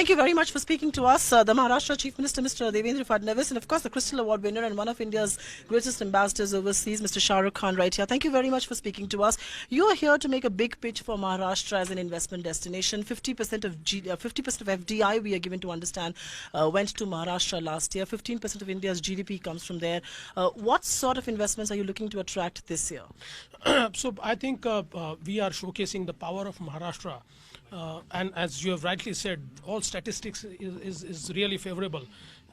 Thank you very much for speaking to us. The Maharashtra Chief Minister, Mr. Devendra Fadnavis, and of course the Crystal Award winner and one of India's greatest ambassadors overseas, Mr. Shah Rukh Khan, right here. Thank you very much for speaking to us. You are here to make a big pitch for Maharashtra as an investment destination. 50% of 50% of FDI, we are given to understand, went to Maharashtra last year. 15% of India's GDP comes from there. What sort of investments are you looking to attract this year? So I think we are showcasing the power of Maharashtra. And as you have rightly said, all statistics is really favorable.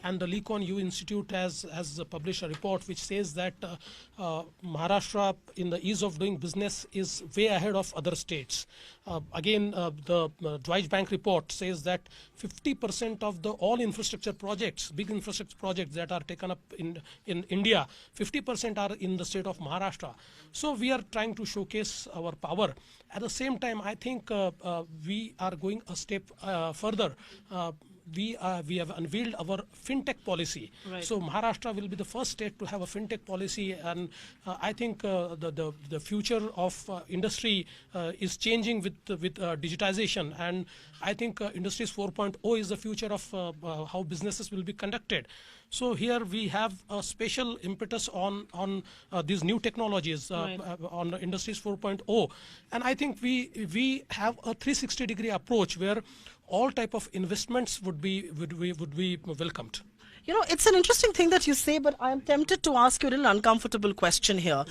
And the Lee Kuan Yew Institute has published a report which says that Maharashtra in the ease of doing business is way ahead of other states. Again, the Deutsche Bank report says that 50% of the all infrastructure projects, big infrastructure projects that are taken up in India, 50% are in the state of Maharashtra. So we are trying to showcase our power. At the same time, I think we are going a step further. We have unveiled our fintech policy. Right. So Maharashtra will be the first state to have a fintech policy, and I think the future of industry is changing with digitization, and I think Industries 4.0 is the future of how businesses will be conducted. So here we have a special impetus on these new technologies on Industries 4.0, and I think we have a 360-degree approach where all type of investments would be welcomed. You know, it's an interesting thing that you say, but I am tempted to ask you a little uncomfortable question here.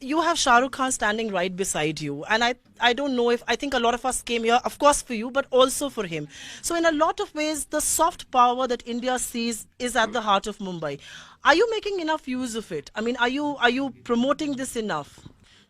You have Shah Rukh Khan standing right beside you, and I don't know if, I think a lot of us came here, of course for you, but also for him. So in a lot of ways, the soft power that India sees is at the heart of Mumbai. Are you making enough use of it? I mean, are you promoting this enough?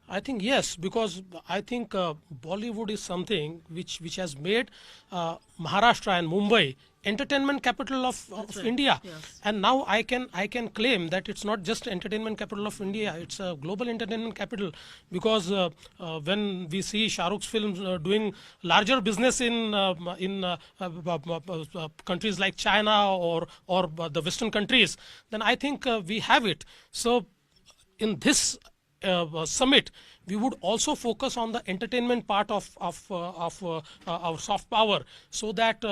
I think yes, because I think Bollywood is something which has made Maharashtra and Mumbai entertainment capital of right. India. Yes. And now I can claim that it's not just entertainment capital of India, it's a global entertainment capital, because when we see Shah Rukh's films doing larger business in countries like China or the Western countries, then I think we have it. So in this summit, we would also focus on the entertainment part of our soft power, so that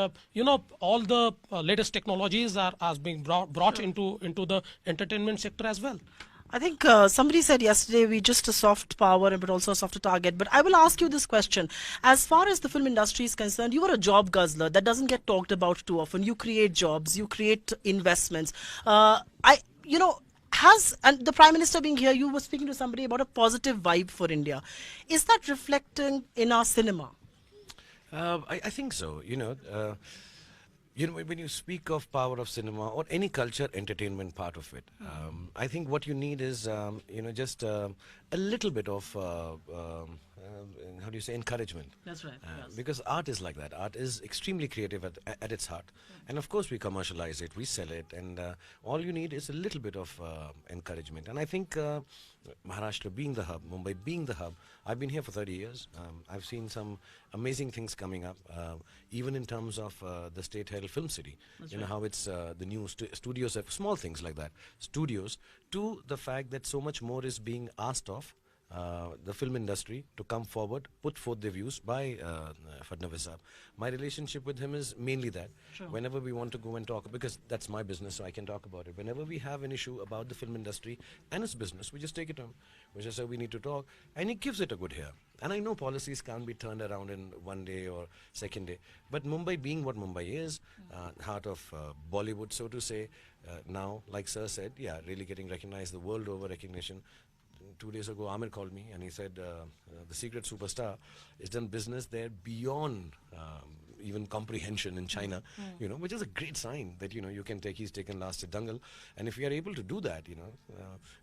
all the latest technologies are being brought into the entertainment sector as well. I think somebody said yesterday we just a soft power but also a softer target. But I will ask you this question. As far as the film industry is concerned, you are a job guzzler. That doesn't get talked about too often. You create jobs, you create investments. And the Prime Minister being here, you were speaking to somebody about a positive vibe for India. Is that reflecting in our cinema? I think so. When you speak of power of cinema or any culture, entertainment part of it, I think what you need is, just a little bit of, how do you say, encouragement. That's right. Yes. Because art is like that. Art is extremely creative at its heart. And of course we commercialize it, we sell it, and all you need is a little bit of encouragement. And I think Maharashtra being the hub, Mumbai being the hub, I've been here for 30 years. I've seen some amazing things coming up, even in terms of the state-held film city. That's right. How it's the new studios, have small things like that, studios, to the fact that so much more is being asked of the film industry to come forward, put forth their views by Fadnavis Saab. My relationship with him is mainly that. Sure. Whenever we want to go and talk, because that's my business, so I can talk about it. Whenever we have an issue about the film industry and its business, we just take it on. We just say we need to talk, and he gives it a good hear. And I know policies can't be turned around in one day or second day, but Mumbai being what Mumbai is, heart of Bollywood, so to say, now, like Sir said, really getting recognized, the world over recognition. 2 days ago, Amir called me and he said the Secret Superstar has done business there beyond even comprehension in China, which is a great sign that, you can take, he's taken last at Dangal. And if we are able to do that,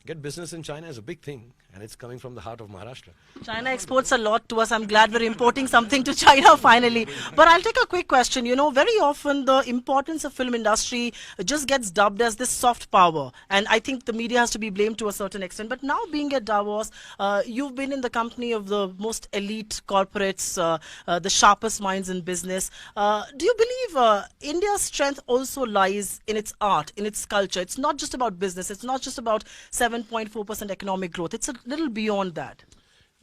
get business in China is a big thing, and it's coming from the heart of Maharashtra. China exports a lot to us. I'm glad we're importing something to China finally. But I'll take a quick question. Very often the importance of film industry just gets dubbed as this soft power. And I think the media has to be blamed to a certain extent. But now being at Davos, you've been in the company of the most elite corporates, the sharpest minds in business. Do you believe India's strength also lies in its art, in its culture? It's not just about business. It's not just about 7.4% economic growth. It's a little beyond that.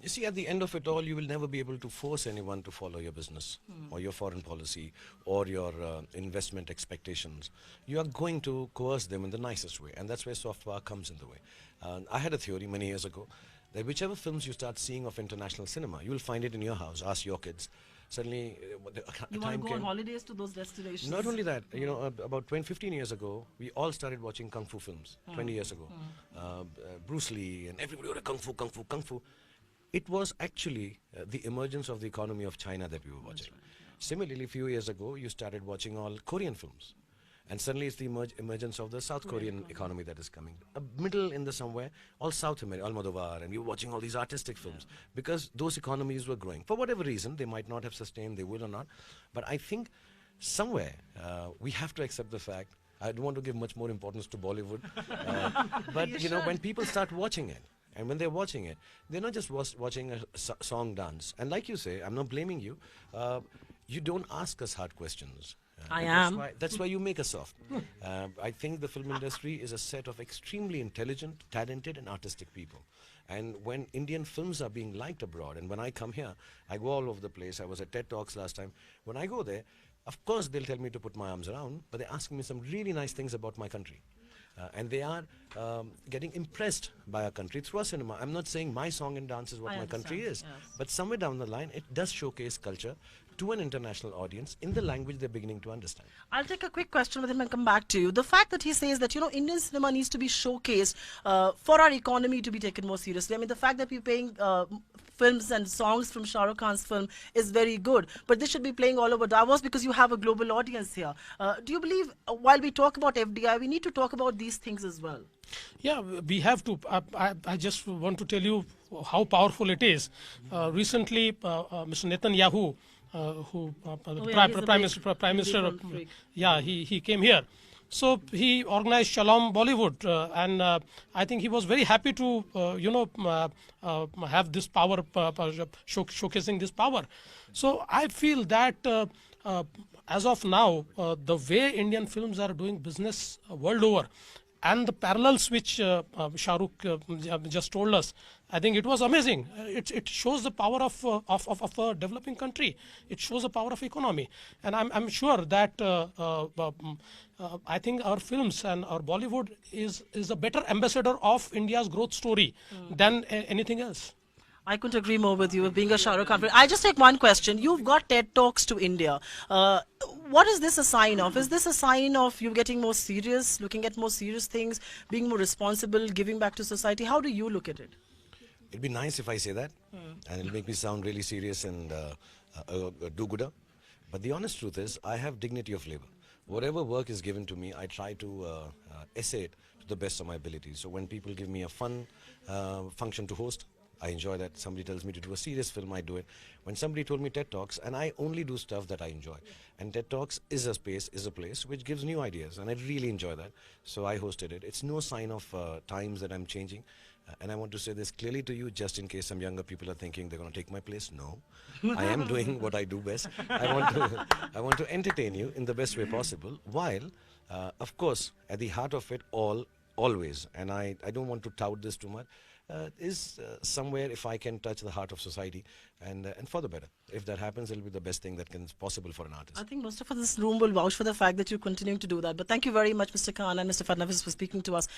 You see, at the end of it all, you will never be able to force anyone to follow your business or your foreign policy or your investment expectations. You are going to coerce them in the nicest way, and that's where soft power comes in the way. I had a theory many years ago that whichever films you start seeing of international cinema, you will find it in your house. Ask your kids. Suddenly, You want to go on holidays to those destinations? not only that, about 15 years ago, we all started watching Kung Fu films, 20 years ago. Bruce Lee and everybody, oh, Kung Fu, Kung Fu, Kung Fu. It was actually the emergence of the economy of China that we were watching. Similarly, a few years ago, you started watching all Korean films. And suddenly it's the emergence of the South Korean economy that is coming. A middle in the somewhere, all South America, Almodovar, and you're watching all these artistic films because those economies were growing. For whatever reason, they might not have sustained, they will or not. But I think somewhere we have to accept the fact. I don't want to give much more importance to Bollywood. But, when people start watching it, and when they're watching it, they're not just watching a song dance. And like you say, I'm not blaming you. You don't ask us hard questions. I And am. that's why you make us soft. I think the film industry is a set of extremely intelligent, talented, and artistic people. And when Indian films are being liked abroad, and when I come here, I go all over the place. I was at TED Talks last time. When I go there, of course they'll tell me to put my arms around, but they're asking me some really nice things about my country. And they are getting impressed by our country through our cinema. I'm not saying my song and dance is what I my country is, understand, yes. but somewhere down the line, it does showcase culture to an international audience in the language they're beginning to understand. I'll take a quick question with him and come back to you. The fact that he says that, Indian cinema needs to be showcased for our economy to be taken more seriously. I mean, the fact that we're paying films and songs from Shah Rukh Khan's film is very good. But this should be playing all over Davos because you have a global audience here. Do you believe while we talk about FDI, we need to talk about these things as well? Yeah, we have to. I just want to tell you how powerful it is. Recently, Mr. Netanyahu, Prime Minister, he came here. So he organized Shalom Bollywood, and I think he was very happy to, have this power, showcasing this power. So I feel that as of now, the way Indian films are doing business world over, and the parallels which Shah Rukh just told us, I think it was amazing. It shows the power of a developing country. It shows the power of economy, and I'm sure that I think our films and our Bollywood is a better ambassador of India's growth story than anything else. I couldn't agree more with you, being a Shah Rukh Khan fan. I just take one question. You've got TED Talks to India. What is this a sign of? Is this a sign of you getting more serious, looking at more serious things, being more responsible, giving back to society? How do you look at it? It'd be nice if I say that, and it'll make me sound really serious and a do-gooder. But the honest truth is, I have dignity of labor. Whatever work is given to me, I try to essay it to the best of my ability. So when people give me a fun function to host, I enjoy that. Somebody tells me to do a serious film, I do it. When somebody told me TED Talks, and I only do stuff that I enjoy. And TED Talks is a space, is a place which gives new ideas, and I really enjoy that. So I hosted it. It's no sign of times that I'm changing. And I want to say this clearly to you, just in case some younger people are thinking they're going to take my place. No, I am doing what I do best. I want to entertain you in the best way possible, while, of course, at the heart of it all, always, and I don't want to tout this too much, is somewhere if I can touch the heart of society and for the better. If that happens, it'll be the best thing that can possible for an artist. I think most of us in this room will vouch for the fact that you're continuing to do that. But thank you very much, Mr. Khan and Mr. Fadnavis, for speaking to us.